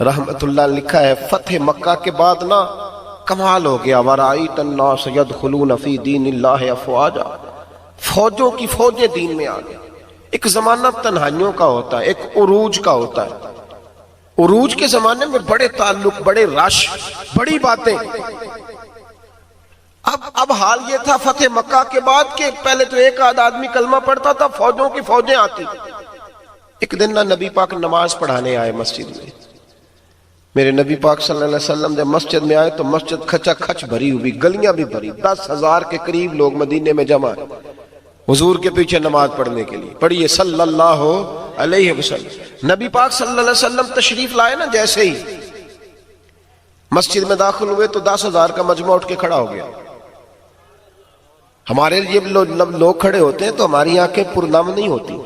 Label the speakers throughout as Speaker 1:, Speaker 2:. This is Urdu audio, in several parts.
Speaker 1: رحمت اللہ لکھا ہے فتح مکہ کے بعد نا کمال ہو گیا، وَرَأَيْتَ النَّاسَ يَدْخُلُونَ فِي دِينِ اللَّهِ أَفْوَاجًا، فوجوں کی فوجیں دین میں آ گئی۔ ایک زمانہ تنہائیوں کا ہوتا ہے، ایک عروج کا ہوتا ہے، عروج کے زمانے میں بڑے تعلق، بڑے رش، بڑی باتیں۔ اب حال یہ تھا فتح مکہ کے بعد کہ پہلے تو ایک آدھ آدمی کلمہ پڑھتا تھا، فوجوں کی فوجیں آتی۔ ایک دن نہ نبی پاک نماز پڑھانے آئے مسجد میں، میرے نبی پاک صلی اللہ علیہ وسلم جب مسجد میں آئے تو مسجد کھچا کھچ بھری ہوئی، گلیاں بھی بھری، 10,000 کے قریب لوگ مدینے میں جمع ہیں حضور کے پیچھے نماز پڑھنے کے لیے۔ پڑھیے صلی اللہ علیہ وسلم۔ نبی پاک صلی اللہ علیہ وسلم تشریف لائے نا، جیسے ہی مسجد میں داخل ہوئے تو 10,000 کا مجمع اٹھ کے کھڑا ہو گیا۔ ہمارے لیے لوگ کھڑے ہوتے ہیں تو ہماری آنکھیں پرنم نہیں ہوتی،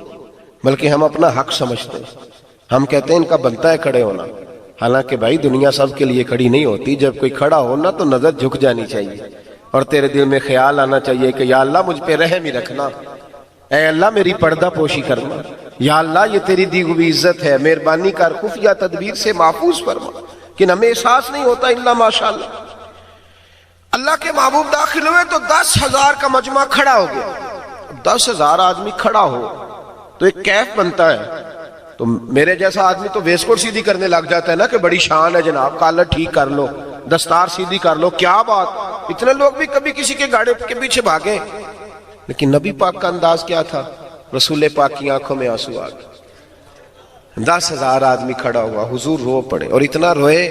Speaker 1: بلکہ ہم اپنا حق سمجھتے ہیں، ہم کہتے ہیں ان کا بنتا ہے کھڑے ہونا۔ حالانکہ بھائی دنیا سب کے لیے کھڑی نہیں ہوتی، جب کوئی کھڑا ہونا تو نظر جھک جانی چاہیے اور تیرے دل میں خیال آنا چاہیے کہ یا اللہ مجھ پہ رحم ہی رکھنا، اے اللہ میری پردہ پوشی کرنا، یا اللہ یہ تیری دی ہوئی عزت ہے، مہربانی کر خفیہ تدبیر سے محفوظ فرما، کہ ہمیں احساس نہیں ہوتا الا ماشاءاللہ۔ اللہ کے محبوب داخل ہوئے تو 10,000 کا مجمع کھڑا ہو گیا۔ 10,000 آدمی کھڑا ہو تو ایک کیف بنتا ہے، تو میرے جیسا آدمی تو ویسکوٹ سیدھی کرنے لگ جاتا ہے نا کہ بڑی شان ہے جناب، کالر ٹھیک کر لو، دستار سیدھی کر لو، کیا بات۔ اتنے لوگ بھی کبھی کسی کے گاڑی کے پیچھے بھاگے، لیکن نبی پاک کا انداز کیا تھا؟ رسول پاک کی آنکھوں میں آنسو آ گئے۔ 10,000 آدمی کھڑا ہوا، حضور رو پڑے، اور اتنا روئے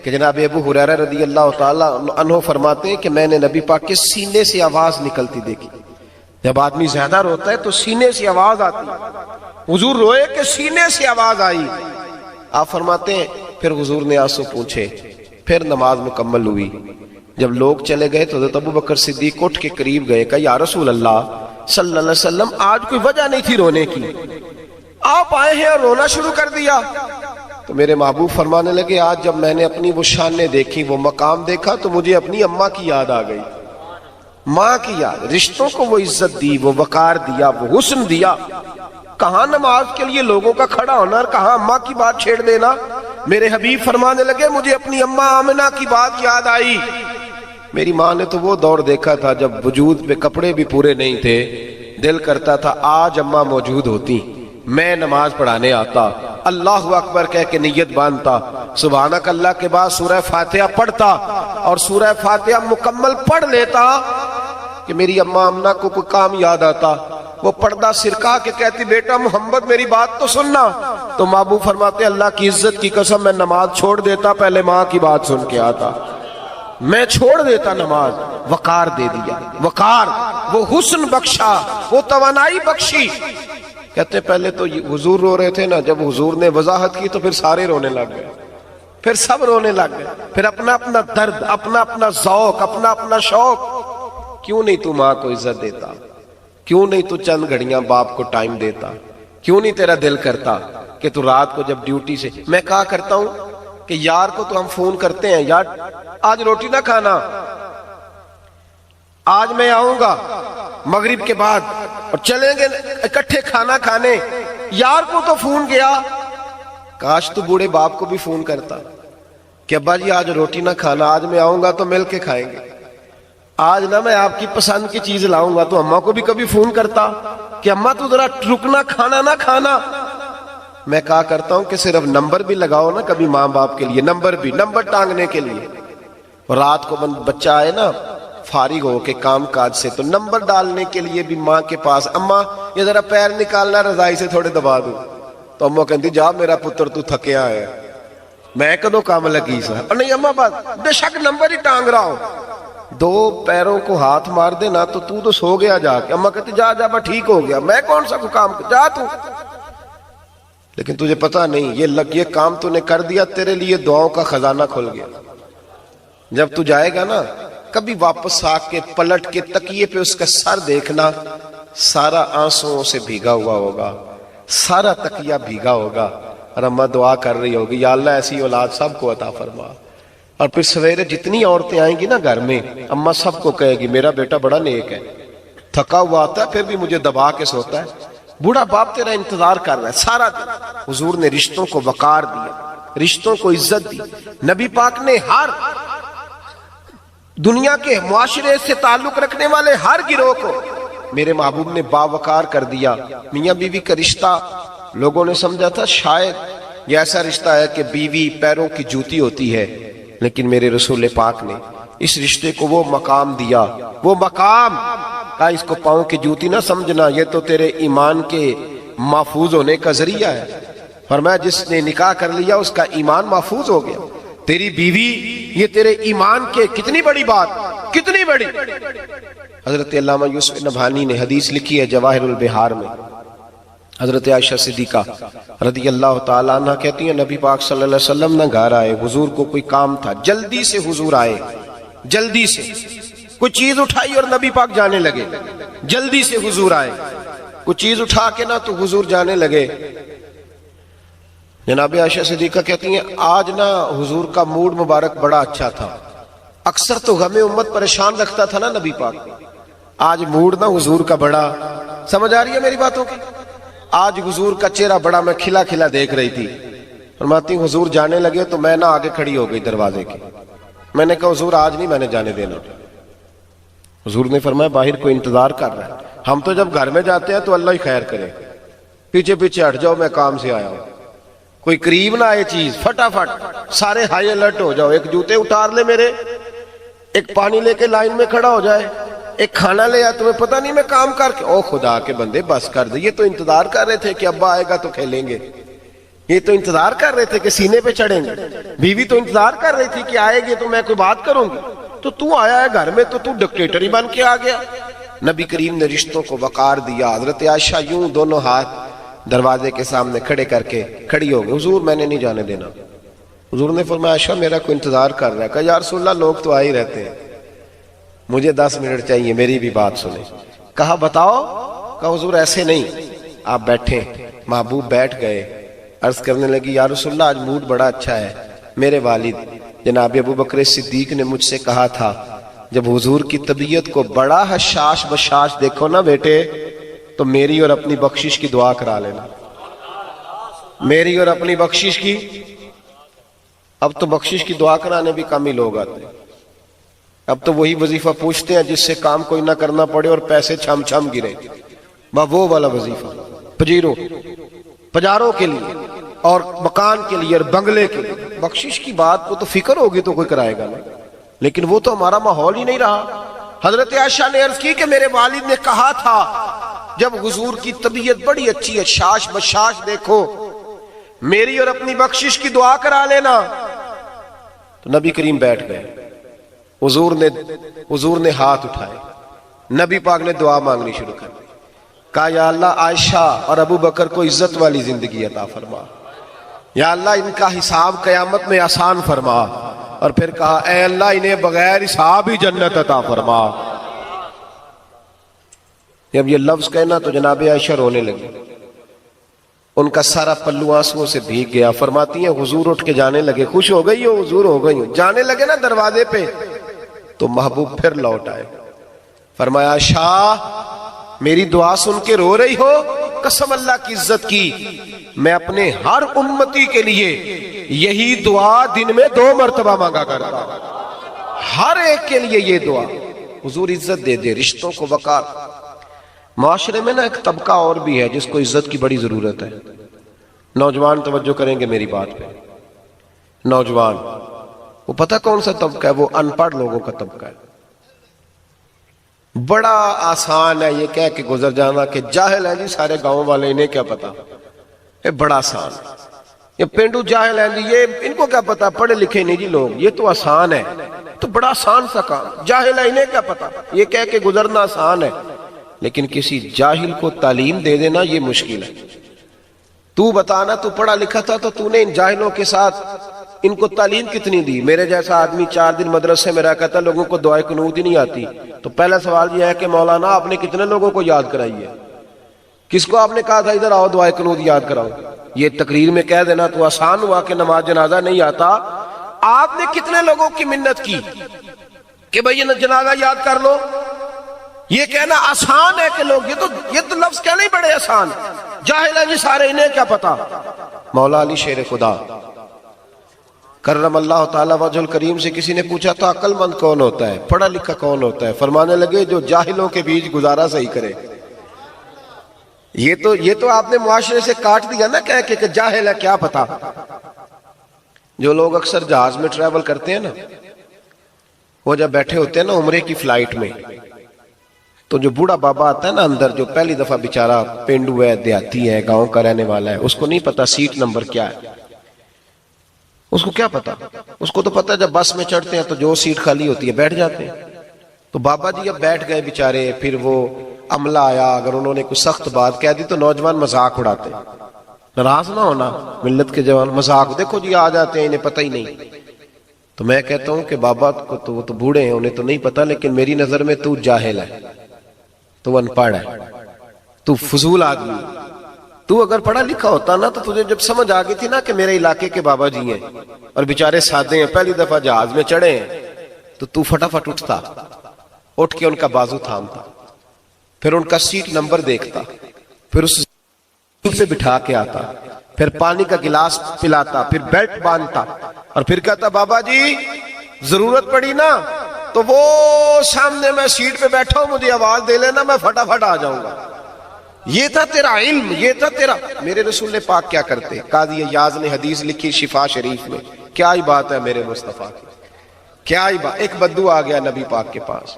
Speaker 1: کہ جناب ابو ہریرہ رضی اللہ تعالی عنہ فرماتے ہیں کہ میں نے نبی پاک کے سینے سے آواز نکلتی دیکھی۔ جب آدمی زیادہ روتا ہے تو سینے سے آواز آتی ہے، حضور روئے کہ سینے سے آواز آئی۔ آپ فرماتے ہیں پھر حضور نے آنسو پوچھے، پھر نماز مکمل ہوئی۔ جب لوگ چلے گئے تو حضرت ابو بکر صدیق اٹھ کے قریب گئے، کہا یا رسول اللہ صلی اللہ علیہ وسلم آج کوئی وجہ نہیں تھی رونے کی، آپ آئے ہیں اور رونا شروع کر دیا۔ تو میرے محبوب فرمانے لگے آج جب میں نے اپنی وہ شانیں دیکھی، وہ مقام دیکھا تو مجھے اپنی اماں کی یاد آ گئی، ماں کی یاد، رشتوں کو وہ عزت دی، وہ وقار دیا، وہ حسن دیا۔ کہاں نماز کے لیے لوگوں کا کھڑا ہونا اور کہاں اماں کی بات چھیڑ دینا۔ میرے حبیب فرمانے لگے مجھے اپنی اماں آمنہ کی بات یاد آئی۔ میری ماں نے تو وہ دور دیکھا تھا جب وجود پہ کپڑے بھی پورے نہیں تھے، دل کرتا تھا آج اماں موجود ہوتی، میں نماز پڑھانے آتا، اللہ اکبر کہہ کے نیت باندھتا، سبحانک اللہ کے بعد سورہ فاتحہ پڑھتا اور سورہ فاتحہ مکمل پڑھ لیتا کہ میری اماں آمنہ کو کوئی کام یاد آتا، وہ پردہ سرکا کے کہتی بیٹا محمد میری بات تو سننا، تو محبوب فرماتے اللہ کی عزت کی قسم میں نماز چھوڑ دیتا، پہلے ماں کی بات سن کے آتا، میں چھوڑ دیتا نماز۔ وقار دے دیا، وقار، وہ حسن بخشا، وہ توانائی بخشی۔ کہتے پہلے تو حضور رو رہے تھے نا، جب حضور نے وضاحت کی تو پھر سارے رونے لگ گئے، پھر سب رونے لگ گئے، پھر اپنا اپنا درد، اپنا اپنا ذوق، اپنا اپنا شوق۔ کیوں نہیں تو ماں کو عزت دیتا؟ کیوں نہیں تو چند گھڑیاں باپ کو ٹائم دیتا؟ کیوں نہیں تیرا دل کرتا کہ تو رات کو جب ڈیوٹی سے، میں کہا کرتا ہوں کہ یار کو تو ہم فون کرتے ہیں، یار آج روٹی نہ کھانا، آج میں آؤں گا مغرب کے بعد اور چلیں گے اکٹھے کھانا کھانے، یار کو تو فون کیا۔ کاش تو بوڑھے باپ کو بھی فون کرتا کہ ابا جی آج روٹی نہ کھانا، آج میں آؤں گا تو مل کے کھائیں گے، آج نہ میں آپ کی پسند کی چیز لاؤں گا، تو اماں کو بھی کبھی فون کرتا کہ اماں تو ذرا رکنا، کھانا نہ کھانا۔ میں کہا کرتا ہوں کہ صرف نمبر بھی لگاؤ نا کبھی ماں باپ کے لیے، نمبر بھی، نمبر ٹانگنے کے لیے۔ رات کو بچہ آئے نا فارغ ہو کے کام کاج سے تو نمبر ڈالنے کے لیے بھی ماں کے پاس، اماں یہ ذرا پیر نکالنا رضائی سے تھوڑے دبا دوں، تو اماں کہتی جا میرا پتر تو تھکیا ہے، میں کدو کام لگی سا، اور نہیں اماں بات بے شک نمبر ہی ٹانگ رہا ہوں، دو پیروں کو ہاتھ مار دینا تو سو گیا جا کے، اماں کہتی جا جا بس ٹھیک ہو گیا، میں کون سا کوئی کام جا تو، لیکن تجھے پتا نہیں یہ کام تو نے کر دیا، تیرے لیے دعاؤں کا خزانہ کھل گیا۔ جب تو جائے گا نا کبھی واپس آ کے پلٹ کے تکیے پہ اس کا سر دیکھنا، سارا آنسوؤں سے بھیگا ہوا ہوگا، سارا تکیہ بھیگا ہوگا، اور اماں دعا کر رہی ہوگی یا اللہ ایسی اولاد سب کو عطا فرما۔ اور پھر سویرے جتنی عورتیں آئیں گی نا گھر میں، اماں سب کو کہے گی میرا بیٹا بڑا نیک ہے، تھکا ہوا آتا ہے پھر بھی مجھے دبا کے سوتا ہے، بوڑھا باپ تیرا انتظار کر رہا ہے سارا دن۔ حضور نے رشتوں کو وقار دیا، رشتوں کو عزت دی. نبی پاک نے ہر دنیا کے معاشرے سے تعلق رکھنے والے ہر گروہ کو میرے محبوب نے باوقار کر دیا. میاں بیوی کا رشتہ لوگوں نے سمجھا تھا شاید یہ ایسا رشتہ ہے کہ بیوی پیروں کی جوتی ہوتی ہے، لیکن میرے رسول پاک نے اس رشتے کو وہ مقام دیا، وہ مقام کہا اس کو پاؤں کی جوتی نہ سمجھنا، یہ تو تیرے ایمان کے محفوظ ہونے کا ذریعہ ہے. فرمایا جس نے نکاح کر لیا اس کا ایمان محفوظ ہو گیا. تیری بیوی یہ تیرے ایمان کے کتنی بڑی بات، کتنی بڑی. حضرت علامہ یوسف نبہانی نے حدیث لکھی ہے جواہر البحار میں. حضرت عائشہ صدیقہ رضی اللہ تعالیٰ عنہ کہتی ہیں نبی پاک صلی اللہ علیہ وسلم نہ گھر آئے، حضور کو کوئی کام تھا، جلدی سے حضور آئے، جلدی سے کوئی چیز اٹھائی اور نبی پاک جانے لگے. جلدی سے حضور آئے، کوئی چیز اٹھا کے نہ تو حضور جانے لگے. جناب عائشہ صدیقہ کہتی ہیں آج نہ حضور کا موڈ مبارک بڑا اچھا تھا. اکثر تو غم امت پریشان رکھتا تھا نا نبی پاک، آج موڈ نہ حضور کا بڑا، سمجھ آ رہی ہے میری باتوں کی؟ آج حضور کا چہرہ بڑا میں کھلا کھلا دیکھ رہی تھی. فرماتی حضور جانے لگے تو میں نہ آگے کھڑی ہو گئی دروازے کے. میں نے کہا حضور آج نہیں میں نے جانے دینا. حضور نے فرمایا باہر کوئی انتظار کر رہا ہے. ہم تو جب گھر میں جاتے ہیں تو اللہ ہی خیر کرے، پیچھے پیچھے ہٹ جاؤ میں کام سے آیا ہوں. کوئی قریب نہ آئے چیز، فٹافٹ سارے ہائی الرٹ ہو جاؤ. ایک جوتے اتار لے میرے، ایک پانی لے کے لائن میں کھڑا ہو جائے، ایک کھانا لے آ، تمہیں پتہ نہیں میں کام کر کے. او خدا کے بندے بس کر دے. یہ تو انتظار کر رہے تھے کہ ابا آئے گا تو کھیلیں گے، یہ تو انتظار کر رہے تھے کہ سینے پہ چڑھیں گے. بیوی تو انتظار کر رہی تھی کہ آئے گی تو میں کوئی بات کروں گی. تو آیا ہے گھر میں تو ڈکٹیٹر ہی بن کے آ گیا. نبی کریم نے رشتوں کو وقار دیا. حضرت عائشہ یوں دونوں ہاتھ دروازے کے سامنے کھڑے کر کے کھڑی ہو گئی. حضور میں نے نہیں جانے دینا. حضور نے فرمایا عائشہ میرا کوئی انتظار کر رہا ہے. کہا یا رسول اللہ لوگ تو آ ہی رہتے ہیں، مجھے 10 منٹ چاہیے، میری بھی بات سنیں. کہا بتاؤ. کہا حضور ایسے نہیں، آپ بیٹھیں. محبوب بیٹھ گئے. عرض کرنے لگی یا رسول اللہ آج موڈ بڑا اچھا ہے. میرے والد جناب ابو بکر صدیق نے مجھ سے کہا تھا جب حضور کی طبیعت کو بڑا حشاش بشاش دیکھو نا بیٹے تو میری اور اپنی بخشش کی دعا کرا لینا. میری اور اپنی بخشش کی. اب تو بخشش کی دعا کرانے بھی کم ہی لوگ آتے ہیں. اب تو وہی وظیفہ پوچھتے ہیں جس سے کام کوئی نہ کرنا پڑے اور پیسے چھم چھم گرے. وہ والا وظیفہ پجاروں کے لیے اور مکان کے لیے اور بنگلے کے لیے. بخشش کی بات کو تو فکر ہوگی تو کوئی کرائے گا نا، لیکن وہ تو ہمارا ماحول ہی نہیں رہا. حضرت عائشہ نے عرض کی کہ میرے والد نے کہا تھا جب حضور کی طبیعت بڑی اچھی ہے، شاش بشاش دیکھو، میری اور اپنی بخشش کی دعا کرا لینا. تو نبی کریم بیٹھ گئے. حضور نے ہاتھ اٹھائے. نبی پاک نے دعا مانگنی شروع کر دی. کہا یا اللہ عائشہ اور ابو بکر کو عزت والی زندگی عطا فرما. یا اللہ ان کا حساب قیامت میں آسان فرما. اور پھر کہا اے اللہ انہیں بغیر حساب ہی جنت عطا فرما. جب یہ لفظ کہنا تو جناب عائشہ رونے لگی. ان کا سارا پلو آنسوؤں سے بھیگ گیا. فرماتی ہیں حضور اٹھ کے جانے لگے. خوش ہو گئی ہو حضور؟ ہو گئی ہو. جانے لگے نا دروازے پہ تو محبوب پھر لوٹ آئے. فرمایا شاہ میری دعا سن کے رو رہی ہو؟ قسم اللہ کی عزت کی میں اپنے ہر امتی کے لیے یہی دعا دن میں 2 مرتبہ مانگا کرتا ہوں. ہر ایک کے لیے یہ دعا. حضور عزت دے دے، رشتوں کو وقار. معاشرے میں نا ایک طبقہ اور بھی ہے جس کو عزت کی بڑی ضرورت ہے. نوجوان توجہ کریں گے میری بات پہ. نوجوان وہ پتہ کون سا طبقہ ہے؟ وہ ان پڑھ لوگوں کا طبقہ ہے. بڑا آسان ہے یہ کہہ کے گزر جانا کہ جاہل ہیں جی سارے گاؤں والے، انہیں کیا پتا. یہ بڑا آسان. یہ پینڈو جاہل ہیں جی، یہ ان کو کیا پتا، پڑھے لکھے نہیں جی لوگ، یہ تو آسان ہے. تو بڑا آسان سا کام. جاہل ہے انہیں کیا پتا، یہ کہہ کے گزرنا آسان ہے. لیکن کسی جاہل کو تعلیم دے دینا یہ مشکل ہے. تو بتانا تو پڑھا لکھا تھا تو تو نے ان جاہلوں کے ساتھ ان کو تعلیم کتنی دی. میرے جیسا آدمی 4 دن مدرسے میں رہ کہتا لوگوں کو دعائے قنوت ہی نہیں آتی. تو پہلا سوال یہ ہے کہ مولانا آپ نے کتنے لوگوں کو یاد کرائی ہے؟ کس کو آپ نے کہا تھا ادھر آؤ دعائے قنوت یاد کراؤ؟ یہ تقریر میں کہہ دینا تو آسان ہوا کہ نماز جنازہ نہیں آتا. آپ نے کتنے لوگوں کی منت کی کہ بھئی جنازہ یاد کر لو؟ یہ کہنا آسان ہے کہ لوگ یہ تو لفظ کہنے ہی بڑے آسان. جاہل ہیں جی سارے، انہیں کیا پتا. مولا علی شیر خدا کرم اللہ تعالیٰ وجہ الکریم سے کسی نے پوچھا تو عقل مند کون ہوتا ہے، پڑھا لکھا کون ہوتا ہے؟ فرمانے لگے جو جاہلوں کے بیچ گزارا صحیح کرے۔ یہ تو آپ نے معاشرے سے کاٹ دیا نا کہہ کے کہ جاہل ہے کیا پتا۔ جو لوگ اکثر جہاز میں ٹریول کرتے ہیں نا، وہ جب بیٹھے ہوتے ہیں نا عمرے کی فلائٹ میں، تو جو بوڑھا بابا آتا ہے نا اندر، جو پہلی دفعہ بیچارہ پینڈو ہے، دیہاتی ہے، گاؤں کا رہنے والا ہے، اس کو نہیں پتا سیٹ نمبر کیا ہے۔ اس کو کیا پتا؟ اس کو تو پتا جب بس میں چڑھتے ہیں تو جو سیٹ خالی ہوتی ہے بیٹھ جاتے ہیں۔ تو بابا جی اب بیٹھ گئے بیچارے، پھر وہ عملہ آیا، اگر انہوں نے کوئی سخت بات کہہ دی تو نوجوان مذاق اڑاتے ہیں۔ ناراض نہ ہونا، ملت کے جوان مذاق، دیکھو جی آ جاتے ہیں، انہیں پتہ ہی نہیں۔ تو میں کہتا ہوں کہ بابا کو تو وہ تو بوڑھے ہیں، انہیں تو نہیں پتا، لیکن میری نظر میں تو جاہل ہے، تو ان پڑھ ہے، تو فضول آدمی۔ تو اگر پڑھا لکھا ہوتا نا تو تجھے جب سمجھ آ گئی تھی نا کہ میرے علاقے کے بابا جی ہیں اور بیچارے سادے ہیں، پہلی دفعہ جہاز میں چڑھے ہیں، تو تو فٹافٹ اٹھتا، اٹھ کے ان کا بازو تھامتا، پھر ان کا سیٹ نمبر دیکھتا، پھر اس سیٹ پہ بٹھا کے آتا، پھر پانی کا گلاس پلاتا، پھر بیلٹ باندھتا، اور پھر کہتا بابا جی ضرورت پڑی نا تو وہ سامنے میں سیٹ پہ بیٹھا ہوں، مجھے آواز دے لینا، میں فٹافٹ آ جاؤں گا۔ یہ تھا تیرا علم، یہ تھا تیرا۔ میرے رسول پاک کیا کرتے؟ قاضی ایاز نے حدیث لکھی شفا شریف میں، کیا ہی بات ہے میرے مصطفیٰ کی، کیا ہی بات۔ ایک بدو آ گیا نبی پاک کے پاس،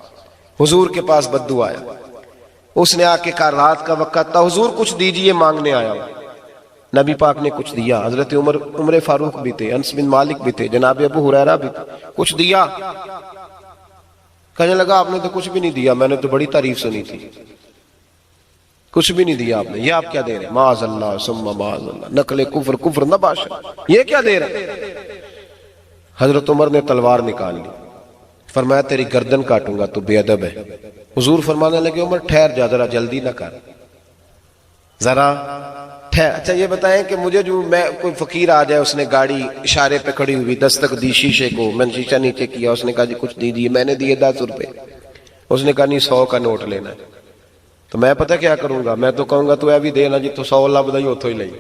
Speaker 1: حضور کے پاس بدو آیا، اس نے آ کے کہا رات کا وقت تھا، حضور کچھ دیجئے، مانگنے آیا ہوں۔ نبی پاک نے کچھ دیا، حضرت عمر فاروق بھی تھے، انس بن مالک بھی تھے، جناب ابو ہریرہ بھی تھے، کچھ دیا۔ کہنے لگا آپ نے تو کچھ بھی نہیں دیا، میں نے تو بڑی تعریف سنی تھی، کچھ بھی نہیں دیا آپ نے، یہ آپ کیا دے رہے ہیں؟ معاذ اللہ ثم معاذ اللہ، نقل کفر، کفر نباشا، یہ کیا دے رہے ہیں؟ حضرت عمر نے تلوار نکال لی، فرمایا تیری گردن کاٹوں گا، تو بے ادب ہے۔ حضور فرمانے لگے عمر ٹھہر جا، ذرا جلدی نہ کر، ذرا ٹھہر۔ اچھا یہ بتائیں کہ مجھے جو میں کوئی فقیر آ جائے، اس نے گاڑی اشارے پہ کھڑی ہوئی دستک دی شیشے کو، میں نے شیشہ نیچے کیا، اس نے کہا جی کچھ دیجیے، میں نے دیے 10 روپے، اس نے کہا نہیں 100 کا نوٹ لینا ہے، تو میں پتہ کیا کروں گا؟ میں تو کہوں گا تو اے بھی دینا جی، تو 100 اللہ بدائی ہوتو ہی لئی،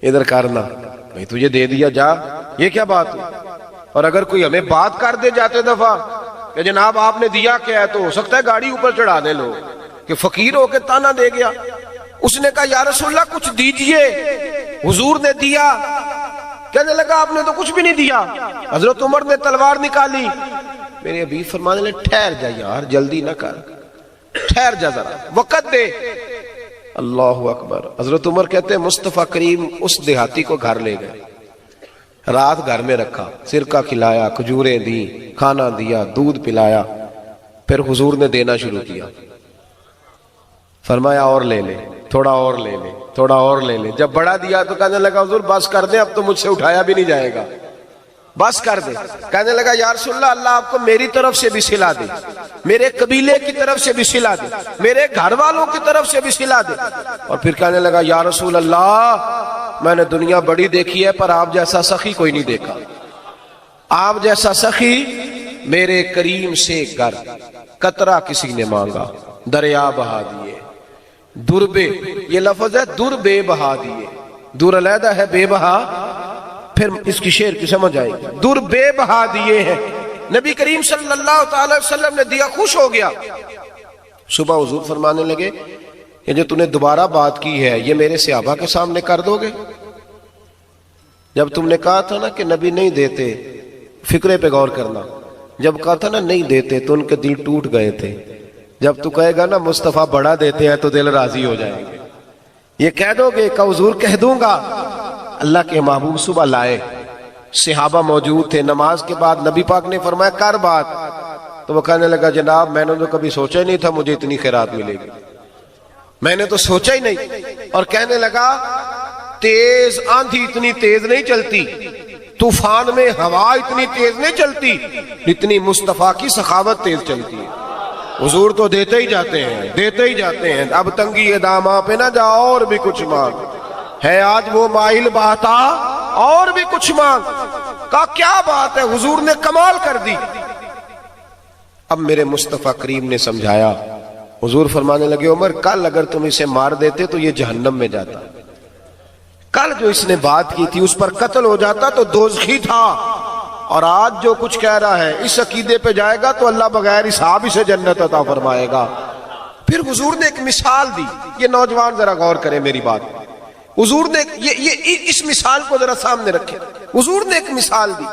Speaker 1: ادھر کرنا بھئی تجھے دے دیا جا، یہ کیا بات ہے؟ اور اگر کوئی ہمیں بات کر دے جاتے دفعہ کہ جناب آپ نے دیا کیا ہے، تو ہو سکتا ہے گاڑی اوپر چڑھا دے لوگ کہ فقیر ہو کے تانا دے گیا۔ اس نے کہا یا رسول اللہ کچھ دیجئے، حضور نے دیا، کہنے لگا آپ نے تو کچھ بھی نہیں دیا۔ حضرت عمر نے تلوار نکالی، میرے حبیب فرمانے لگے ٹھہر جا یار، جلدی نہ کر، ٹھہر جا ذرا، وقت دے۔ اللہ اکبر۔ حضرت عمر کہتے ہیں مصطفیٰ کریم اس دیہاتی کو گھر لے گئے، رات گھر میں رکھا، سرکہ کھلایا، کھجوریں دی، کھانا دیا، دودھ پلایا، پھر حضور نے دینا شروع کیا، فرمایا اور لے لے، تھوڑا اور لے لے، تھوڑا اور لے لے۔ جب بڑا دیا تو کہنے لگا حضور بس کر دیں، اب تو مجھ سے اٹھایا بھی نہیں جائے گا، بس کر دے۔ کہنے لگا یا رسول اللہ، اللہ آپ کو میری طرف سے بھی صلہ دے، میرے قبیلے کی طرف سے بھی صلہ دے، میرے گھر والوں کی طرف سے بھی صلہ دے۔ اور پھر کہنے لگا یا رسول اللہ، میں نے دنیا بڑی دیکھی ہے پر آپ جیسا سخی کوئی نہیں دیکھا، آپ جیسا سخی میرے کریم سے گر قطرہ کسی نے مانگا، دریا بہا دیے، در بے، یہ لفظ ہے در بے بہا دیے، در علیحدہ ہے بے بہا، پھر اس کی شعر کی سمجھ آئے گی، در بے بہا دیے ہیں۔ نبی کریم صلی اللہ تعالی وسلم نے دیا، خوش ہو گیا۔ صبح حضور فرمانے لگے کہ جو تم نے دوبارہ بات کی ہے یہ میرے صحابہ کے سامنے کر دو گے؟ جب تم نے کہا تھا نا کہ نبی نہیں دیتے، فکرے پہ غور کرنا، جب کہا تھا نا نہیں دیتے تو ان کے دل ٹوٹ گئے تھے، جب تو کہے گا نا مصطفیٰ بڑا دیتے ہیں تو دل راضی ہو جائیں گے۔ یہ کہہ دو گے کہ حضور کہہ دوں گا۔ اللہ کے محبوب صبح لائے، صحابہ موجود تھے، نماز کے بعد نبی پاک نے فرمایا کر بات، تو وہ کہنے لگا جناب میں نے تو کبھی سوچا ہی نہیں تھا مجھے اتنی خیرات ملے گی، میں نے تو سوچا ہی نہیں۔ اور کہنے لگا تیز آندھی اتنی تیز نہیں چلتی، طوفان میں ہوا اتنی تیز نہیں چلتی اتنی مصطفیٰ کی سخاوت تیز چلتی ہے۔ حضور تو دیتے ہی جاتے ہیں، دیتے ہی جاتے ہیں، اب تنگی داماں پہ نہ جا اور بھی کچھ مانگ، ہے آج وہ مائل بہتا اور بھی کچھ مانگ۔ کہا کیا بات ہے، حضور نے کمال کر دی۔ اب میرے مصطفیٰ کریم نے سمجھایا، حضور فرمانے لگے عمر کل اگر تم اسے مار دیتے تو یہ جہنم میں جاتا، کل جو اس نے بات کی تھی اس پر قتل ہو جاتا تو دوزخی تھا، اور آج جو کچھ کہہ رہا ہے اس عقیدے پہ جائے گا تو اللہ بغیر حساب اسے جنت عطا فرمائے گا۔ پھر حضور نے ایک مثال دی، یہ نوجوان ذرا غور کریں میری بات، حضور نے اس مثال کو ذرا سامنے رکھیں۔ حضور نے ایک مثال دی،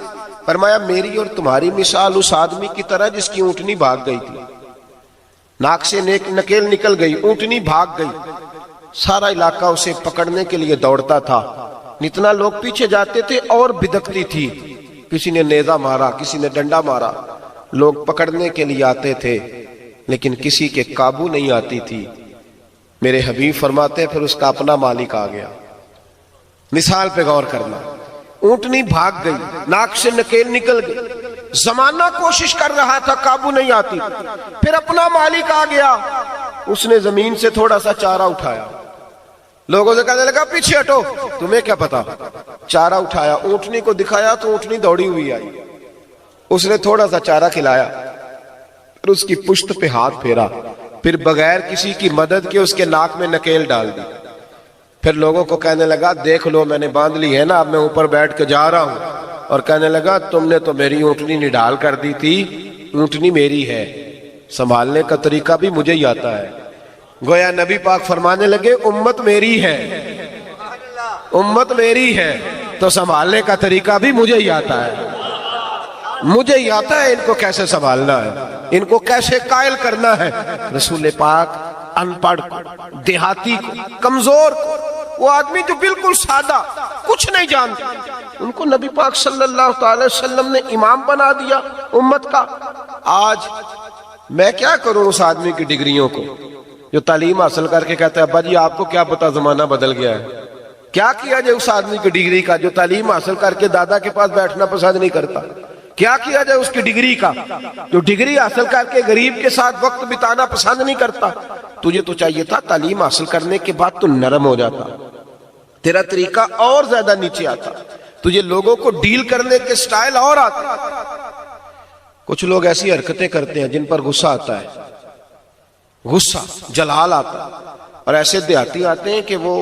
Speaker 1: فرمایا میری اور تمہاری مثال اس آدمی کی طرح جس کی اونٹنی بھاگ گئی تھی، ناک سے نکیل نکل گئی، اونٹنی بھاگ گئی، سارا علاقہ اسے پکڑنے کے لیے دوڑتا تھا، اتنا لوگ پیچھے جاتے تھے اور بدکتی تھی، کسی نے نیزہ مارا، کسی نے ڈنڈا مارا، لوگ پکڑنے کے لیے آتے تھے لیکن کسی کے قابو نہیں آتی تھی۔ میرے حبیب فرماتے ہیں پھر اس کا اپنا مالک آ گیا۔ مثال پہ غور کرنا، اونٹنی بھاگ گئی، ناک سے نکیل نکل گئی، زمانہ کوشش کر رہا تھا، قابو نہیں آتی، پھر اپنا مالک آ گیا، اس نے زمین سے تھوڑا سا چارہ اٹھایا، لوگوں سے کہنے لگا پیچھے ہٹو، تمہیں کیا پتا، چارہ اٹھایا، اونٹنی کو دکھایا تو اونٹنی دوڑی ہوئی آئی، اس نے تھوڑا سا چارہ کھلایا، پھر اس کی پشت پہ ہاتھ پھیرا، پھر بغیر کسی کی مدد کے اس کے ناک میں نکیل ڈال دی، پھر لوگوں کو کہنے لگا دیکھ لو میں نے باندھ لی ہے نا، اب میں اوپر بیٹھ کے جا رہا ہوں، اور کہنے لگا تم نے تو میری اونٹنی نڈال کر دی تھی، اونٹنی میری ہے، سنبھالنے کا طریقہ بھی مجھے ہی آتا ہے۔ گویا نبی پاک فرمانے لگے امت میری ہے، امت میری ہے تو سنبھالنے کا طریقہ بھی مجھے ہی آتا ہے، مجھے ہی آتا ہے ان کو کیسے سنبھالنا ہے، ان کو کیسے قائل کرنا ہے۔ رسول پاک ان پڑھ کو، دیہاتی کو، کمزور کو، وہ آدمی جو بالکل سادہ کچھ نہیں جانتا، ان کو نبی پاک صلی اللہ تعالی وسلم نے امام بنا دیا امت کا۔ آج میں کیا کروں اس آدمی کی ڈگریوں کو جو تعلیم حاصل کر کے کہتا ہے ابا جی آپ کو کیا پتا زمانہ بدل گیا ہے، کیا کیا جائے اس آدمی کی ڈگری کا جو تعلیم حاصل کر کے دادا کے پاس بیٹھنا پسند نہیں کرتا، کیا کیا جائے اس کی ڈگری کا جو ڈگری حاصل کر کے غریب کے ساتھ وقت بتانا پسند نہیں کرتا۔ تجھے تو چاہیے تھا تعلیم حاصل کرنے کے بعد تو نرم ہو جاتا، تیرا طریقہ اور زیادہ نیچے آتا، تجھے لوگوں کو ڈیل کرنے کے سٹائل اور آتے۔ کچھ لوگ ایسی حرکتیں کرتے ہیں جن پر غصہ آتا ہے، غصہ جلال آتا ہے، اور ایسے دیہاتی آتے ہیں کہ وہ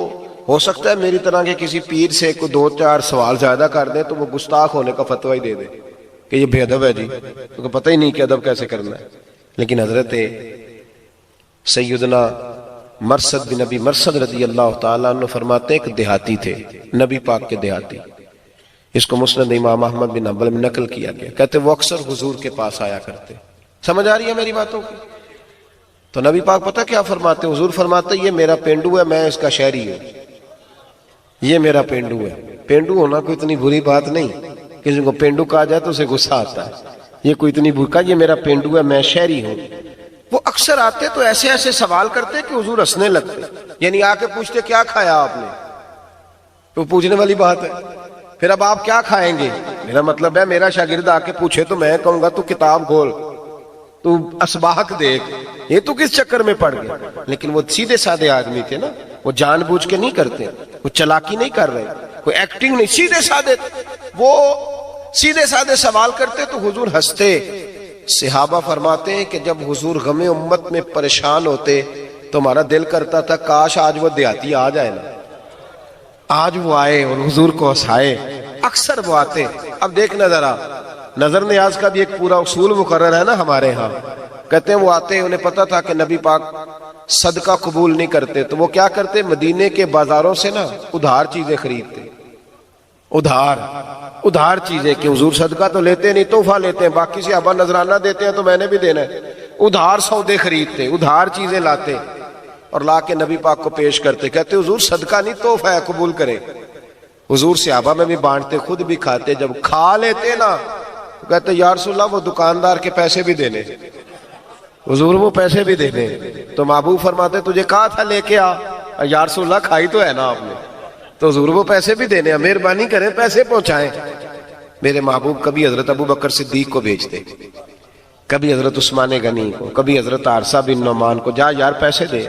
Speaker 1: ہو سکتا ہے میری طرح کے کسی پیر سے کوئی دو چار سوال زیادہ کر دیں تو وہ گستاخ ہونے کا فتویٰ ہی دے دے کہ یہ بے ادب ہے جی، تو پتہ ہی نہیں کہ ادب کیسے کرنا ہے۔ لیکن حضرت سیدنا مرثد بن نبی مرثد رضی اللہ تعالیٰ عنہ فرماتے ہیں ایک دیہاتی تھے، نبی پاک کے دیہاتی، اس کو مسند امام احمد بن حنبل میں نقل کیا گیا، کہتے وہ اکثر حضور کے پاس آیا کرتے۔ سمجھ آ رہی ہے میری باتوں کی؟ تو نبی پاک پتہ کیا فرماتے، حضور فرماتے یہ میرا پینڈو ہے، میں اس کا شہری ہوں، یہ میرا پینڈو ہے۔ پینڈو ہونا کوئی اتنی بری بات نہیں، کسی کو پینڈو کہا جائے تو اسے غصہ آتا ہے، یہ کوئی اتنی بری، کہا یہ میرا پینڈو ہے، میں شہری ہوں۔ وہ اکثر آتے تو ایسے ایسے سوال کرتے کہ حضور ہنسنے لگتے، یعنی آ کے پوچھتے کیا کھایا آپ نے، تو پوچھنے والی بات ہے، پھر اب آپ کیا کھائیں گے، میرا مطلب ہے میرا شاگرد آ کے پوچھے تو میں کہوں گا تو کتاب کھول، تو اسباق دیکھ، یہ تو کس چکر میں پڑ گئے۔ لیکن وہ سیدھے سادے آدمی تھے نا، وہ جان بوجھ کے نہیں کرتے، وہ چلاکی نہیں کر رہے، کوئی ایکٹنگ نہیں، سیدھے سادے، وہ سیدھے سادے سوال کرتے تو حضور ہنستے۔ صحابہ فرماتے ہیں کہ جب حضور غم امت میں پریشان ہوتے تو ہمارا دل کرتا تھا کاش آج وہ دیہاتی آ جائے نا، آج وہ آئے اور حضور کو ہنسائے۔ اکثر وہ آتے۔ اب دیکھنا ذرا، نظر نیاز کا بھی ایک پورا اصول مقرر ہے نا ہمارے ہاں، کہتے ہیں وہ آتے، انہیں پتا تھا کہ نبی پاک صدقہ قبول نہیں کرتے تو وہ کیا کرتے، مدینے کے بازاروں سے نا ادھار چیزیں خریدتے، ادھار چیزیں، کہ حضور صدقہ تو لیتے نہیں، تحفہ لیتے ہیں، باقی صحابہ نذرانہ دیتے ہیں تو میں نے بھی دینا ہے، ادھار سودے خریدتے، ادھار چیزیں لاتے اور لا کے نبی پاک کو پیش کرتے، کہتے حضور صدقہ نہیں تحفہ ہے، قبول کرے۔ حضور صحابہ میں بھی بانٹتے، خود بھی کھاتے، جب کھا لیتے نا تو کہتے یا رسول اللہ وہ دکاندار کے پیسے بھی دینے، حضور وہ پیسے بھی دینے۔ تو محبوب فرماتے تجھے کہا تھا لے کے آ، یا رسول اللہ کھائی تو ہے نا آپ نے، تو حضور وہ پیسے بھی دینے، مہربانی کریں پیسے پہنچائیں۔ میرے محبوب کبھی حضرت ابو بکر صدیق کو بھیجتے، کبھی حضرت عثمان غنی کو، کبھی حضرت عارثہ بن نعمان کو، جا یار پیسے دے۔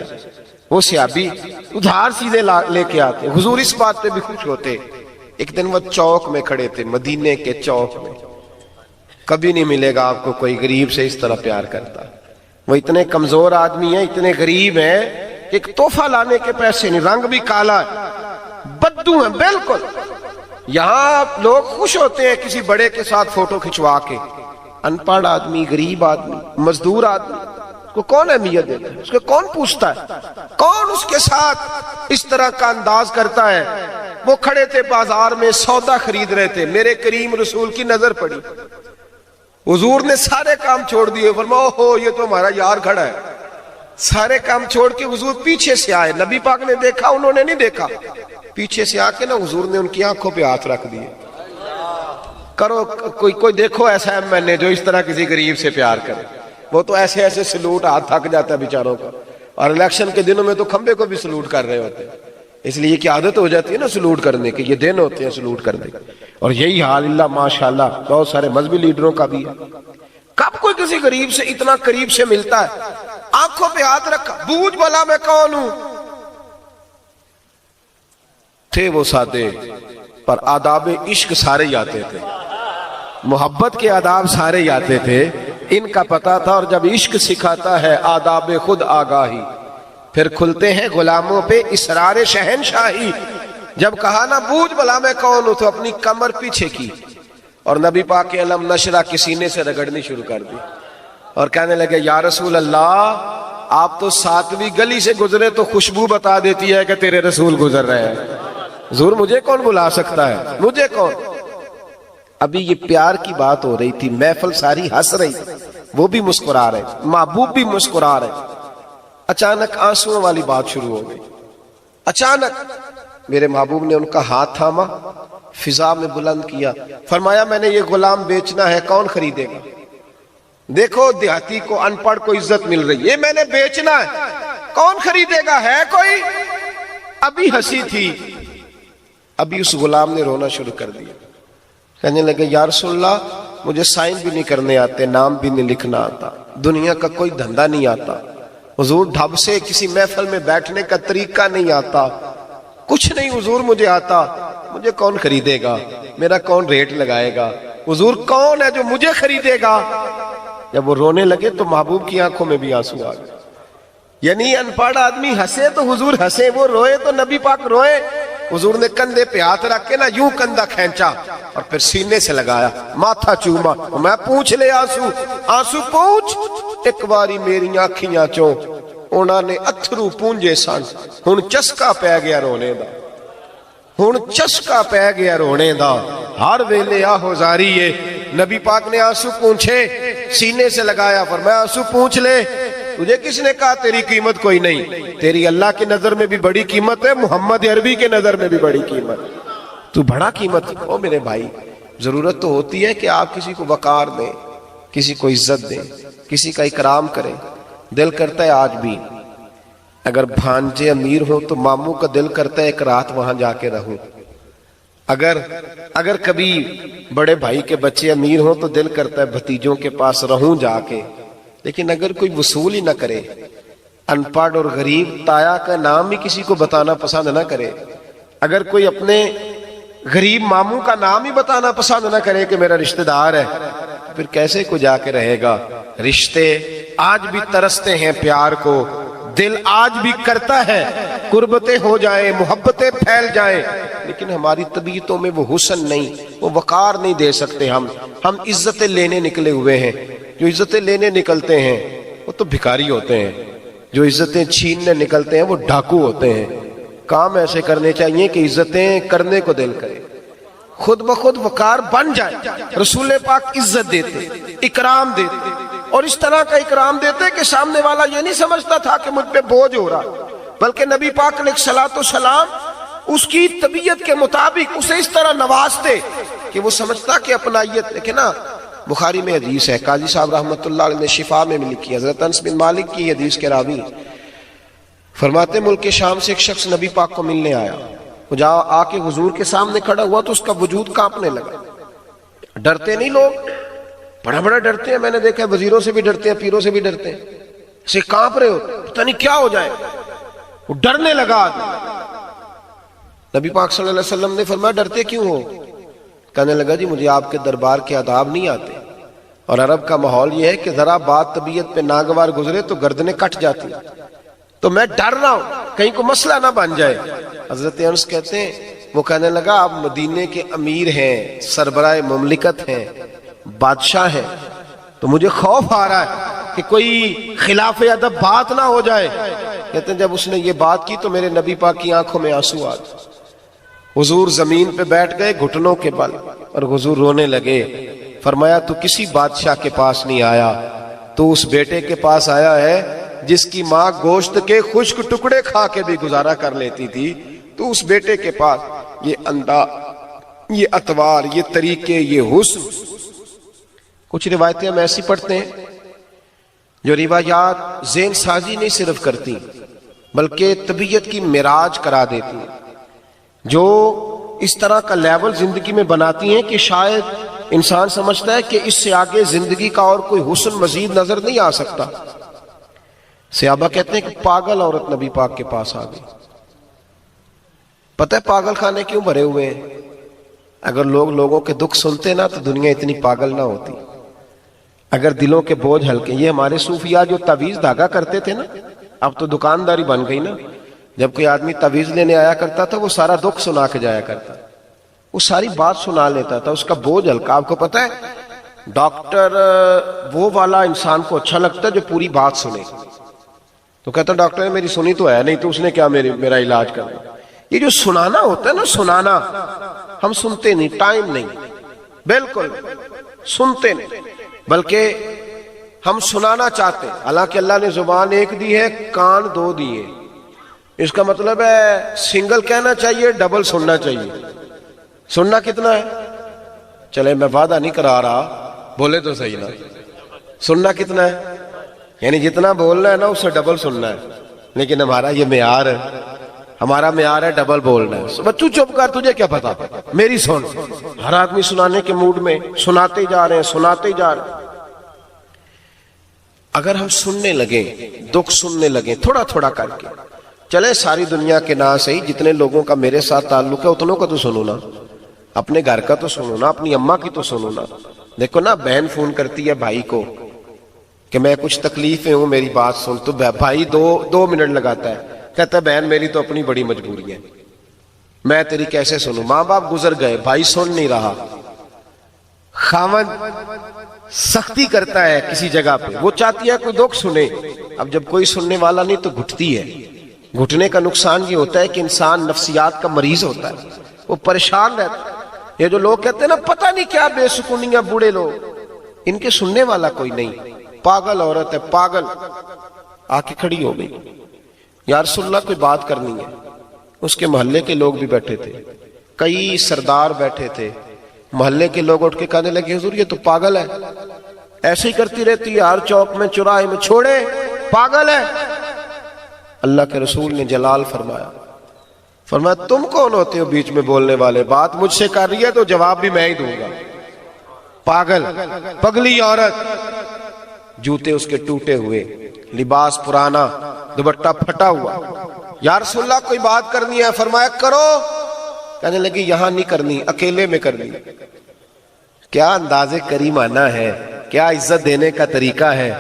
Speaker 1: وہ صحابی ادھار چیزیں لے کے آتے، حضور اس بات پہ بھی خوش ہوتے۔ ایک دن وہ چوک میں کھڑے تھے، مدینے کے چوک میں، کبھی نہیں ملے گا آپ کو کوئی غریب سے اس طرح پیار کرتا۔ وہ اتنے کمزور آدمی ہیں، اتنے غریب ہیں کہ ایک تحفہ لانے کے پیسے نہیں، رنگ بھی کالا ہے، بدو ہیں بالکل، یہاں لوگ خوش ہوتے ہیں کسی بڑے کے ساتھ فوٹو کھنچوا کے، ان پڑھ آدمی، غریب آدمی، مزدور آدمی، اس کو کون اہمیت دیتا ہے؟ اس کو کون پوچھتا ہے؟ کون اس کے ساتھ اس طرح کا انداز کرتا ہے؟ وہ کھڑے تھے بازار میں سودا خرید رہے تھے، میرے کریم رسول کی نظر پڑی، حضور نے سارے کام چھوڑ دیے، فرمایا اوہو یہ تو ہمارا یار کھڑا ہے۔ سارے کام چھوڑ کے حضور پیچھے سے آئے، نبی پاک نے دیکھا، انہوں نے نہیں دیکھا، پیچھے سے آ کے نا حضور نے ان کی آنکھوں پہ ہاتھ رکھ دیے۔ کرو کوئی دیکھو ایسا ایم ایل اے جو اس طرح کسی غریب سے پیار کرے، وہ تو ایسے ایسے سلوٹ، ہاتھ تھک جاتا ہے بیچاروں کا، اور الیکشن کے دنوں میں تو کھمبے کو بھی سلوٹ کر رہے ہوتے ہیں، اس لیے کہ عادت ہو جاتی ہے نا سلوٹ کرنے کی، یہ دن ہوتے ہیں سلوٹ کرنے کے۔ اور یہی حال اللہ ماشاءاللہ بہت سارے مذہبی لیڈروں کا بھی ہے۔ کب کوئی کسی غریب سے اتنا قریب سے ملتا ہے؟ آنکھوں پہ ہاتھ رکھا، بوجھ بھلا میں کون ہوں۔ تھے وہ سادے پر آداب عشق سارے ہی آتے تھے، محبت کے آداب سارے ہی آتے تھے، ان کا پتہ تھا۔ اور جب عشق سکھاتا ہے آداب خود آگاہی، پھر کھلتے ہیں غلاموں پہ اسرار شہنشاہی۔ جب کہا نا بوجھ بھلا میں کون ہوں، تو اپنی کمر پیچھے کی اور نبی پاک کے علم نشرہ کے سینے سے رگڑنی شروع کر دی، اور کہنے لگے یا رسول اللہ، آپ تو 7ویں گلی سے گزرے تو خوشبو بتا دیتی ہے کہ تیرے رسول گزر رہے ہیں، حضور مجھے کون بلا سکتا ہے، مجھے کون۔ ابھی یہ پیار کی بات ہو رہی تھی، محفل ساری ہنس رہی، وہ بھی مسکرا رہے، محبوب بھی مسکرا رہے، اچانک آنسوؤں والی بات شروع ہو گئی۔ اچانک میرے محبوب نے ان کا ہاتھ تھاما، فضا میں بلند کیا، فرمایا میں نے یہ غلام بیچنا ہے، کون خریدے گا؟ دیکھو دیہاتی کو، ان پڑھ کو عزت مل رہی ہے، یہ میں نے بیچنا ہے، کون خریدے گا؟ ہے کوئی؟ ابھی ہنسی تھی، ابھی اس غلام نے رونا شروع کر دیا، کہنے لگے یا رسول اللہ مجھے سائن بھی نہیں کرنے آتے، نام بھی نہیں لکھنا آتا، دنیا کا کوئی دھندا نہیں آتا، حضور ڈھب سے کسی محفل میں بیٹھنے کا طریقہ نہیں آتا، کچھ نہیں حضور مجھے آتا، مجھے کون خریدے گا؟ میرا کون ریٹ لگائے گا؟ حضور کون ہے جو مجھے خریدے گا؟ جب وہ رونے لگے تو محبوب کی آنکھوں میں بھی آنسو آ گئے، یعنی ان پڑھ آدمی ہنسے تو حضور ہنسے، وہ روئے تو نبی پاک روئے۔ حضور نے کندھے پہ ہاتھ رکھ کے نا یوں کندھا کھینچا اور پھر سینے سے لگایا، ماتھا چوما، میں پوچھ لے آنسو، آنسو پوچھ، ایک باری میری آنکھیاں چوں انہاں نے اتھرو پونجے سن، ہن چسکا پہ گیا رونے دا، ہن چسکا پہ گیا رونے دا، ہر ویلے آہو زاریے۔ نبی پاک نے آنسو پونچھے، سینے سے لگایا، فرمایا آنسو پونچھ لے، تجھے کس نے کہا تیری قیمت کوئی نہیں؟ تیری اللہ کی نظر میں بھی بڑی قیمت ہے، محمد عربی کے نظر میں بھی بڑی قیمت، تو بڑا قیمت۔ او میرے بھائی، ضرورت تو ہوتی ہے کہ آپ کسی کو وقار دیں، کسی کو عزت دیں، کسی کا اکرام کریں۔ دل کرتا ہے آج بھی اگر بھانجے امیر ہوں تو ماموں کا دل کرتا ہے ایک رات وہاں جا کے رہوں، اگر کبھی بڑے بھائی کے بچے امیر ہوں تو دل کرتا ہے بھتیجوں کے پاس رہوں جا کے۔ لیکن اگر کوئی وصول ہی نہ کرے، ان پڑھ اور غریب، تایا کا نام ہی کسی کو بتانا پسند نہ کرے، اگر کوئی اپنے غریب ماموں کا نام ہی بتانا پسند نہ کرے کہ میرا رشتہ دار ہے، پھر کیسے کو جا کے رہے گا؟ رشتے آج بھی ترستے ہیں پیار کو، دل آج بھی کرتا ہے قربتیں ہو جائیں، محبتیں پھیل جائیں، لیکن ہماری طبیعتوں میں وہ حسن نہیں، وہ وقار نہیں دے سکتے۔ ہم عزتیں لینے نکلے ہوئے ہیں، جو عزتیں لینے نکلتے ہیں وہ تو بھکاری ہوتے ہیں، جو عزتیں چھیننے نکلتے ہیں وہ ڈاکو ہوتے ہیں۔ کام ایسے کرنے چاہیے کہ عزتیں کرنے کو دل کرے، خود بخود وقار بن جائے۔ رسول پاک عزت دیتے، اکرام دیتے، اور اس طرح کا اکرام دیتے کہ سامنے والا یہ نہیں سمجھتا تھا کہ مجھ پہ بوجھ ہو رہا، بلکہ نبی پاک علیہ الصلوۃ والسلام اس کی طبیعت کے مطابق اسے اس طرح نوازتے کہ وہ سمجھتا کہ اپنائیت۔ لیکن نا بخاری میں حدیث ہے، قاضی صاحب رحمۃ اللہ علیہ نے شفا میں لکھی ہے، حضرت انس بن مالک کی حدیث کے راوی فرماتے ملک شام سے ایک شخص نبی پاک کو ملنے آیا، وہ جا آ کے حضور کے سامنے کھڑا ہوا تو اس کا وجود کانپنے لگا۔ ڈرتے نہیں لوگ، بڑا ڈرتے ہیں، میں نے دیکھا ہے وزیروں سے بھی ڈرتے ہیں، پیروں سے بھی ڈرتے ہیں، اسے کانپ رہے ہوتے، پتہ نہیں کیا ہو جائے، وہ ڈرنے لگا۔ نبی پاک صلی اللہ علیہ وسلم نے فرمایا ڈرتے کیوں ہو؟ کہنے لگا جی مجھے آپ کے دربار کے آداب نہیں آتے، اور عرب کا ماحول یہ ہے کہ ذرا بات طبیعت پہ ناگوار گزرے تو گردنیں کٹ جاتی ہیں، تو میں ڈر رہا ہوں کہیں کو مسئلہ نہ بن جائے۔ حضرت انس کہتے ہیں وہ کہنے لگا آپ مدینے کے امیر ہیں، سربراہ مملکت ہیں، بادشاہ ہیں، تو مجھے خوف آ رہا ہے کہ کوئی خلاف ادب بات نہ ہو جائے۔ کہتے ہیں جب اس نے یہ بات کی تو میرے نبی پاک کی آنکھوں میں آنسو آ گئے۔ حضور زمین پہ بیٹھ گئے گھٹنوں کے بل اور حضور رونے لگے۔ فرمایا تو کسی بادشاہ کے پاس نہیں آیا، تو اس بیٹے کے پاس آیا ہے جس کی ماں گوشت کے خشک ٹکڑے کھا کے بھی گزارا کر لیتی تھی، تو اس بیٹے کے پاس یہ انداز، یہ اطوار، یہ طریقے، یہ حسن۔ کچھ روایتیں ہم ایسی پڑھتے ہیں جو روایات ذہن سازی نہیں صرف کرتی بلکہ طبیعت کی معراج کرا دیتی ہیں، جو اس طرح کا لیول زندگی میں بناتی ہیں کہ شاید انسان سمجھتا ہے کہ اس سے آگے زندگی کا اور کوئی حسن مزید نظر نہیں آ سکتا۔ صحابہ کہتے ہیں کہ پاگل عورت نبی پاک کے پاس آ گئی۔ پتہ ہے پاگل خانے کیوں بھرے ہوئے ہیں؟ اگر لوگوں کے دکھ سنتے نا تو دنیا اتنی پاگل نہ ہوتی۔ اگر دلوں کے بوجھ ہلکے، یہ ہمارے صوفیاء جو تعویذ دھاگا کرتے تھے نا، اب تو دکانداری بن گئی نا، جب کوئی آدمی تعویذ لینے آیا کرتا تھا وہ سارا دکھ سنا کے جایا کرتا، وہ ساری بات سنا لیتا تھا، اس کا بوجھ ہلکا۔ آپ کو پتہ ہے ڈاکٹر وہ والا انسان کو اچھا لگتا ہے جو پوری بات سنے، تو کہتا ڈاکٹر نے میری سنی تو ہے نہیں، تو اس نے کیا میرا علاج کرنا۔ یہ جو سنانا ہوتا ہے نا، سنانا، ہم سنتے نہیں، ٹائم نہیں، بالکل سنتے نہیں، بلکہ ہم سنانا چاہتے ہیں۔ حالانکہ اللہ نے زبان ایک دی ہے، کان دو دیے، اس کا مطلب ہے سنگل کہنا چاہیے، ڈبل سننا چاہیے۔ سننا کتنا ہے؟ چلے میں وعدہ نہیں کرا رہا، بولے تو صحیح نا، سننا کتنا ہے؟ یعنی جتنا بولنا ہے نا اس سے ڈبل سننا ہے، لیکن ہمارا یہ معیار ہے، ہمارا معیار ہے ڈبل بولنا ہے۔ بچوں چپ کر، تجھے کیا پتا، میری سن۔ ہر آدمی سنانے کے موڈ میں سناتے جا رہے ہیں، سناتے جا رہے ہیں۔ اگر ہم سننے لگیں، دکھ سننے لگیں تھوڑا تھوڑا کر کے، چلے ساری دنیا کے نہ صحیح، جتنے لوگوں کا میرے ساتھ تعلق ہے اتنوں کا تو سنو نا، اپنے گھر کا تو سنو نا، اپنی اماں کی تو سنو نا۔ دیکھو نا بہن فون کرتی ہے بھائی کو کہ میں کچھ تکلیف میں ہوں، میری بات سن، تو بھائی دو منٹ لگاتا ہے، کہتا ہے بہن میری تو اپنی بڑی مجبوری ہے، میں تیری کیسے سنوں، ماں باپ گزر گئے، بھائی سن نہیں رہا۔ خاوند سختی کرتا ہے کسی جگہ پہ، وہ چاہتی ہے کوئی دکھ سنے، اب جب کوئی سننے والا نہیں تو گھٹتی ہے۔ گھٹنے کا نقصان یہ ہوتا ہے کہ انسان نفسیات کا مریض ہوتا ہے، وہ پریشان رہتا ہے۔ یہ جو لوگ کہتے ہیں نا پتہ نہیں کیا بے سکونیاں، بوڑھے لوگ، ان کے سننے والا کوئی نہیں۔ پاگل عورت ہے، پاگل آ کے کھڑی ہو گئی، یا رسول اللہ کوئی بات کرنی ہے۔ اس کے محلے کے لوگ بھی بیٹھے تھے، کئی سردار بیٹھے تھے، محلے کے لوگ اٹھ کے کہنے لگے حضور یہ تو پاگل ہے، ایسے ہی کرتی رہتی ہے، ہر چوک میں چوراہے میں، چھوڑے، پاگل ہے۔ اللہ کے رسول نے جلال فرمایا تم کون ہوتے ہو بیچ میں بولنے والے، بات مجھ سے کر رہی ہے تو جواب بھی میں ہی دوں گا۔ پاگل، پگلی عورت، جوتے اس کے ٹوٹے ہوئے، لباس پرانا، دوپٹہ پھٹا ہوا۔ یا رسول اللہ کوئی بات کرنی ہے، فرمایا کرو۔ کہنے لگی یہاں نہیں کرنی، اکیلے میں کرنی۔ کیا انداز کریمانہ ہے، کیا عزت دینے کا طریقہ ہے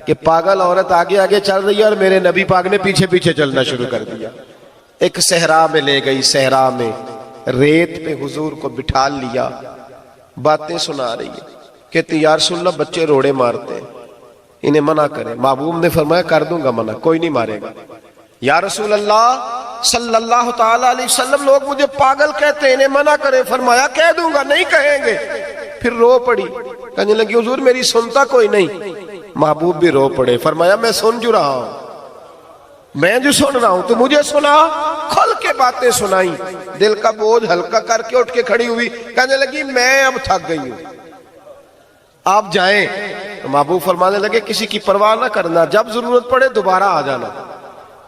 Speaker 1: کہ پاگل عورت آگے آگے چل رہی ہے اور میرے نبی پاک نے پیچھے پیچھے چلنا شروع کر دیا۔ ایک صحرا میں لے گئی، صحرا میں ریت پہ حضور کو بٹھا لیا، باتیں سنا رہی ہے، کہتی یا رسول اللہ بچے روڑے مارتے ہیں، انہیں منع کریں۔ محبوب نے فرمایا کر دوں گا منع، کوئی نہیں مارے گا۔ یا رسول اللہ صلی اللہ تعالی علیہ وسلم لوگ مجھے پاگل کہتے ہیں، انہیں منع کریں۔ فرمایا کہہ دوں گا، نہیں کہیں گے۔ پھر رو پڑی، کہنے لگی حضور میری سنتا کوئی نہیں۔ محبوب بھی رو پڑے، فرمایا میں سن جو رہا ہوں، میں جو سن رہا ہوں تو مجھے سنا۔ کھل کے باتیں سنائی، دل کا بوجھ ہلکا کر کے اٹھ کے کھڑی ہوئی، کہنے لگی میں اب تھک گئی ہوں، آپ جائیں۔ محبوب فرمانے لگے کسی کی پرواہ نہ کرنا، جب ضرورت پڑے دوبارہ آ جانا،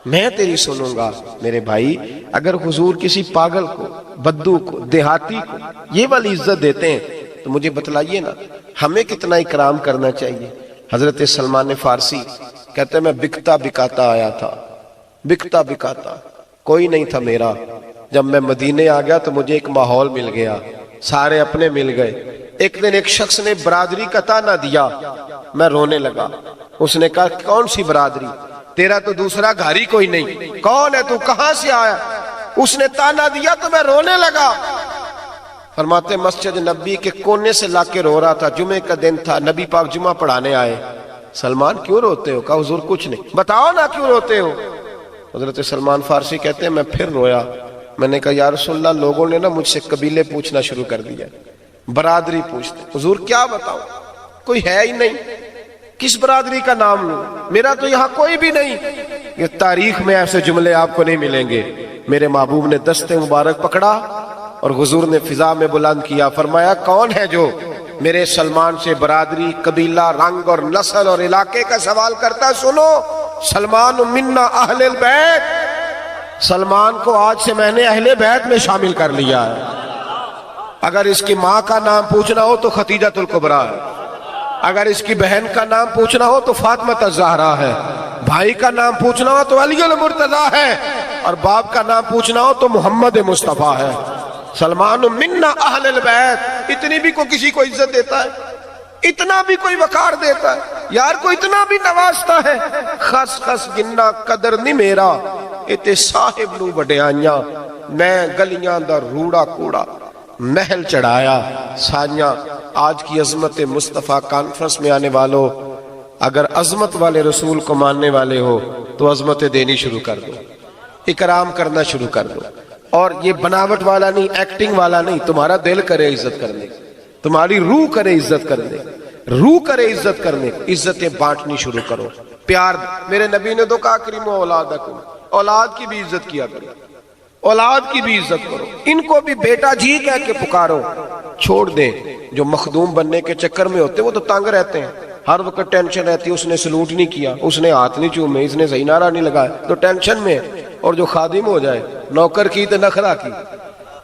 Speaker 1: میں تیری سنوں گا۔ میرے بھائی اگر حضور کسی پاگل کو، بدو کو، دیہاتی کو یہ والی عزت دیتے ہیں تو مجھے بتلائیے نا ہمیں کتنا اکرام کرنا چاہیے۔ حضرت سلمان فارسی کہتے ہیں میں بکتا بکاتا آیا تھا، بکتا بکاتا، کوئی نہیں تھا میرا۔ جب میں مدینے آ گیا تو مجھے ایک ماحول مل گیا، سارے اپنے مل گئے۔ ایک دن ایک شخص نے برادری کا تانا دیا، میں رونے لگا۔ اس نے کہا کون سی برادری، تیرا تو دوسرا گھر ہی کوئی نہیں، کون ہے تو، کہاں سے آیا؟ اس نے تانا دیا تو میں رونے لگا۔ فرماتے مسجد نبی کے کونے سے لا کے رو رہا تھا، جمعے کا دن تھا، نبی پاک جمعہ پڑھانے آئے۔ سلمان کیوں روتے ہو؟ کہا حضور کچھ نہیں۔ بتاؤ نا کیوں روتے ہو؟ حضرت سلمان فارسی کہتے ہیں میں پھر رویا۔ میں نے کہا یا رسول اللہ لوگوں نے نا مجھ سے قبیلے پوچھنا شروع کر دیا، برادری پوچھتے، حضور کیا بتاؤ، کوئی ہے ہی نہیں، کس برادری کا نام لوں، میرا تو یہاں کوئی بھی نہیں۔ یہ تاریخ میں ایسے جملے آپ کو نہیں ملیں گے۔ میرے محبوب نے دست مبارک پکڑا اور حضور نے فضا میں بلند کیا، فرمایا کون ہے جو میرے سلمان سے برادری، قبیلہ، رنگ اور نسل اور علاقے کا سوال کرتا؟ سنو، سلمان منا اہل البیت، سلمان کو آج سے میں نے اہل بیت میں شامل کر لیا ہے۔ اگر اس کی ماں کا نام پوچھنا ہو تو خدیجۃ الکبریٰ ہے، اگر اس کی بہن کا نام پوچھنا ہو تو فاطمہ الزہرا ہے، بھائی کا نام پوچھنا ہو تو علی المرتضیٰ ہے، اور باپ کا نام پوچھنا ہو تو محمد مصطفیٰ ہے۔ سلمان منا اہل البیت، اتنی بھی کوئی کسی کو عزت دیتا ہے؟ اتنا بھی کوئی وقار دیتا ہے؟ یار کوئی اتنا بھی نوازتا ہے؟ خس خس گننا قدر نہیں میرا، اتے صاحب نو وڈیائیاں، میں گلیاں دا روڑا کوڑا محل چڑھایا سائیاں۔ آج کی عظمت مصطفیٰ کانفرنس میں آنے والوں، اگر عظمت والے رسول کو ماننے والے ہو تو عظمتیں دینی شروع کر دو، اکرام کرنا شروع کر دو، اور یہ بناوٹ والا نہیں، ایکٹنگ والا نہیں، تمہارا دل کرے عزت کرنے، تمہاری روح کرے عزت کرنے، روح کرے عزت کرنے، عزتیں بانٹنی شروع کرو، پیار۔ میرے نبی نے تو کہا کریمو اولادکم، اولاد کی بھی عزت کیا کرو، اولاد کی بھی عزت کرو، ان کو بھی بیٹا جی کہہ کے پکارو۔ چھوڑ دیں جو مخدوم بننے کے چکر میں ہوتے وہ تو تنگ رہتے ہیں، ہر وقت ٹینشن رہتی ہے، اس نے سلوٹ نہیں کیا، اس نے ہاتھ نہیں چومے، اس نے صحیح نعرہ نہیں لگایا، تو ٹینشن میں ہے۔ اور جو خادم ہو جائے، نوکر کی تو نخرہ کی،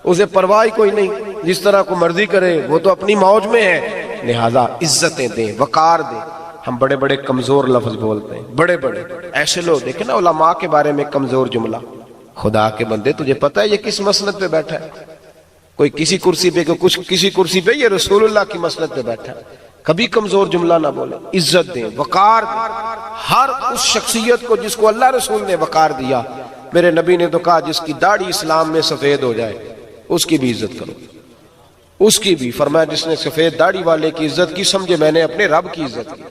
Speaker 1: اسے پرواہ کوئی نہیں، جس طرح کو مرضی کرے، وہ تو اپنی موج میں ہے۔ لہذا عزتیں دیں، وقار دیں۔ ہم بڑے بڑے کمزور لفظ بولتے ہیں، بڑے بڑے ایسے لوگ دیکھیں نا علماء کے بارے میں کمزور جملہ، خدا کے بندے تجھے پتہ ہے یہ کس مسند پہ بیٹھا ہے؟ کوئی کسی کرسی پہ، کچھ کسی کرسی پہ، یہ رسول اللہ کی مسند پہ بیٹھا ہے۔ کبھی کمزور جملہ نہ بولے، عزت دیں، وقار دیں ہر اس شخصیت کو جس کو اللہ رسول نے وقار دیا۔ میرے نبی نے تو کہا جس کی داڑھی اسلام میں سفید ہو جائے اس کی بھی عزت کرو، اس کی بھی۔ فرمایا جس نے سفید داڑھی والے کی عزت کی سمجھے میں نے اپنے رب کی عزت کی۔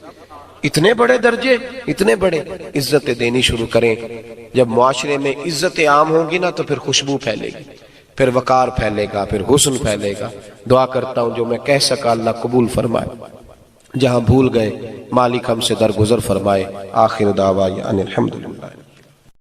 Speaker 1: اتنے بڑے درجے، اتنے بڑے، عزتیں دینی شروع کریں۔ جب معاشرے میں عزتیں عام ہوں گی نا تو پھر خوشبو پھیلے گی، پھر وقار پھیلے گا، پھر حسن پھیلے گا۔ دعا کرتا ہوں جو میں کہہ سکا اللہ قبول فرمائے، جہاں بھول گئے مالک ہم سے درگزر فرمائے۔ آخر دعوانا ان الحمدللہ۔